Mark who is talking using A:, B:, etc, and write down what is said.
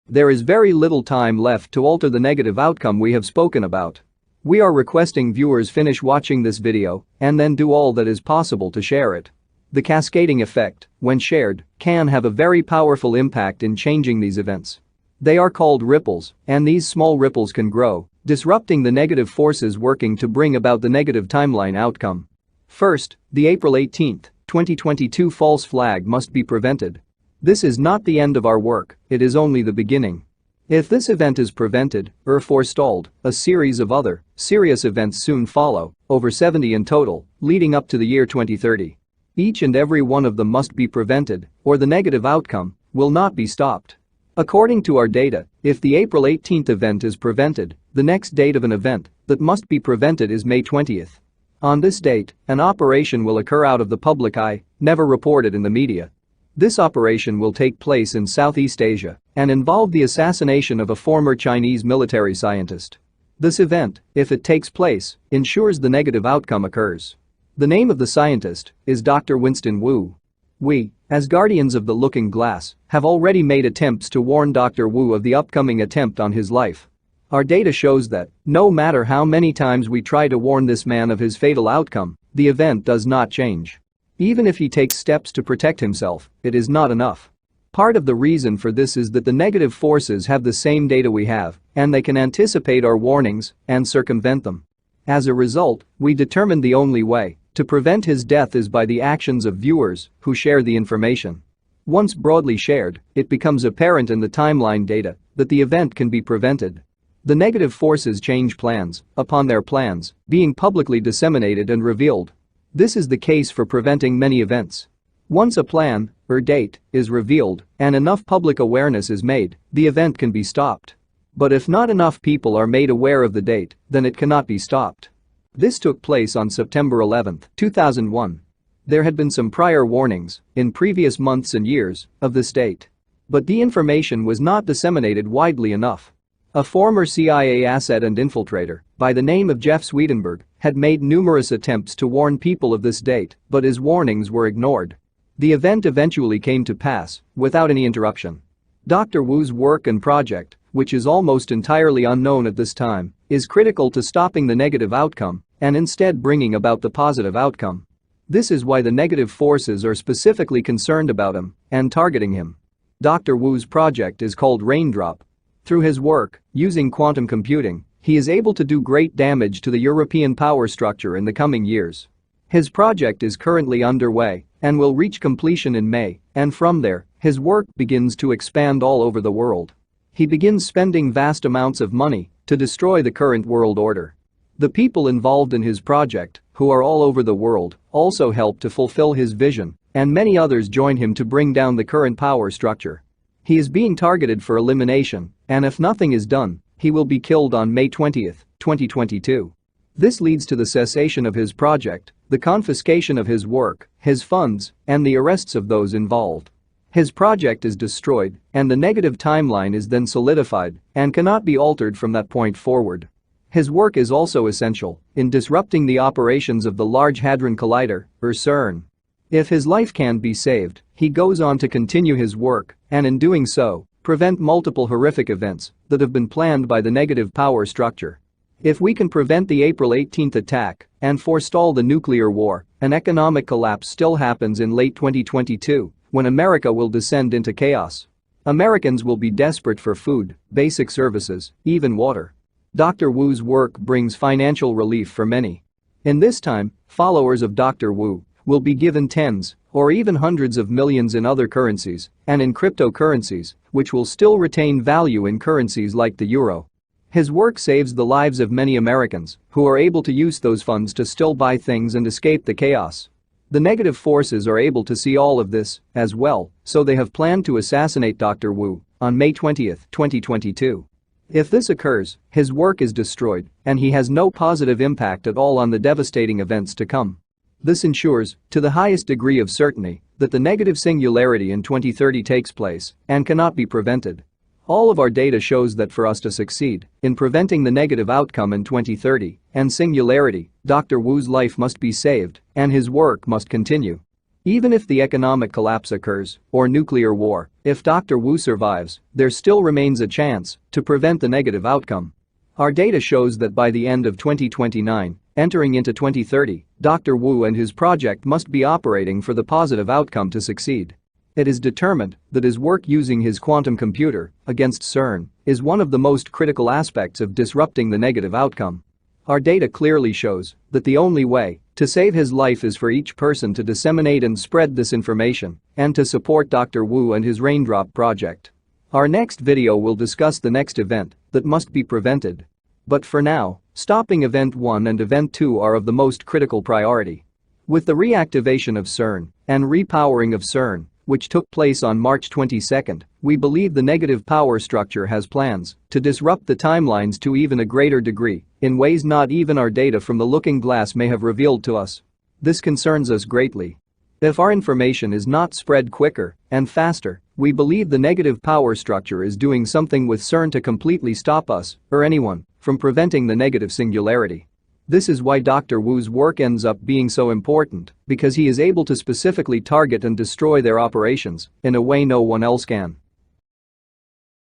A: There is very little time left to alter the negative outcome we have spoken about. We are requesting viewers finish watching this video and then do all that is possible to share it. The cascading effect, when shared, can have a very powerful impact in changing these events. They are called ripples, and these small ripples can grow, disrupting the negative forces working to bring about the negative timeline outcome. First, the April 18, 2022 false flag must be prevented. This is not the end of our work, it is only the beginning. If this event is prevented or forestalled, a series of other, serious events soon follow, over 70 in total, leading up to the year 2030. Each and every one of them must be prevented, or the negative outcome will not be stopped. According to our data, if the April 18th event is prevented, the next date of an event that must be prevented is May 20th. On this date, an operation will occur out of the public eye, never reported in the media. This operation will take place in Southeast Asia and involve the assassination of a former Chinese military scientist. This event, if it takes place, ensures the negative outcome occurs. The name of the scientist is Dr. Winston Wu. We, as guardians of the looking glass, have already made attempts to warn Dr. Wu of the upcoming attempt on his life. Our data shows that, no matter how many times we try to warn this man of his fatal outcome, the event does not change. Even if he takes steps to protect himself, it is not enough. Part of the reason for this is that the negative forces have the same data we have, and they can anticipate our warnings and circumvent them. As a result, we determined the only way to prevent his death is by the actions of viewers who share the information. Once broadly shared, it becomes apparent in the timeline data that the event can be prevented. The negative forces change plans upon their plans being publicly disseminated and revealed. This is the case for preventing many events. Once a plan or date is revealed and enough public awareness is made, the event can be stopped. But if not enough people are made aware of the date, then it cannot be stopped. This took place on September 11, 2001. There had been some prior warnings in previous months and years of this date. But the information was not disseminated widely enough. A former CIA asset and infiltrator by the name of Jeff Swedenborg had made numerous attempts to warn people of this date, but his warnings were ignored. The event eventually came to pass without any interruption. Dr. Wu's work and project, which is almost entirely unknown at this time, is critical to stopping the negative outcome and instead bringing about the positive outcome. This is why the negative forces are specifically concerned about him and targeting him. Dr. Wu's project is called Raindrop. Through his work, using quantum computing, he is able to do great damage to the European power structure in the coming years. His project is currently underway and will reach completion in May, and from there, his work begins to expand all over the world. He begins spending vast amounts of money to destroy the current world order. The people involved in his project, who are all over the world, also help to fulfill his vision, and many others join him to bring down the current power structure. He is being targeted for elimination, and if nothing is done, he will be killed on May 20, 2022. This leads to the cessation of his project, the confiscation of his work, his funds, and the arrests of those involved. His project is destroyed, and the negative timeline is then solidified and cannot be altered from that point forward. His work is also essential in disrupting the operations of the Large Hadron Collider, or CERN. If his life can be saved, he goes on to continue his work, and in doing so, prevent multiple horrific events that have been planned by the negative power structure. If we can prevent the April 18th attack and forestall the nuclear war, an economic collapse still happens in late 2022, when America will descend into chaos. Americans will be desperate for food, basic services, even water. Dr. Wu's work brings financial relief for many. In this time, followers of Dr. Wu will be given tens or even hundreds of millions in other currencies and in cryptocurrencies, which will still retain value in currencies like the euro. His work saves the lives of many Americans who are able to use those funds to still buy things and escape the chaos. The negative forces are able to see all of this as well, so they have planned to assassinate Dr. Wu on May 20, 2022. If this occurs, his work is destroyed and he has no positive impact at all on the devastating events to come. This ensures, to the highest degree of certainty, that the negative singularity in 2030 takes place and cannot be prevented. All of our data shows that for us to succeed in preventing the negative outcome in 2030 and singularity, Dr. Wu's life must be saved and his work must continue. Even if the economic collapse occurs, or nuclear war, if Dr. Wu survives, there still remains a chance to prevent the negative outcome. Our data shows that by the end of 2029, entering into 2030, Dr. Wu and his project must be operating for the positive outcome to succeed. It is determined that his work using his quantum computer against CERN is one of the most critical aspects of disrupting the negative outcome. Our data clearly shows that the only way to save his life is for each person to disseminate and spread this information and to support Dr. Wu and his Raindrop project. Our next video will discuss the next event that must be prevented. But for now, stopping Event 1 and Event 2 are of the most critical priority. With the reactivation of CERN and repowering of CERN, which took place on March 22, we believe the negative power structure has plans to disrupt the timelines to even a greater degree, in ways not even our data from the looking glass may have revealed to us. This concerns us greatly. If our information is not spread quicker and faster, we believe the negative power structure is doing something with CERN to completely stop us, or anyone, from preventing the negative singularity. This is why Dr. Wu's work ends up being so important, because he is able to specifically target and destroy their operations in a way no one else can.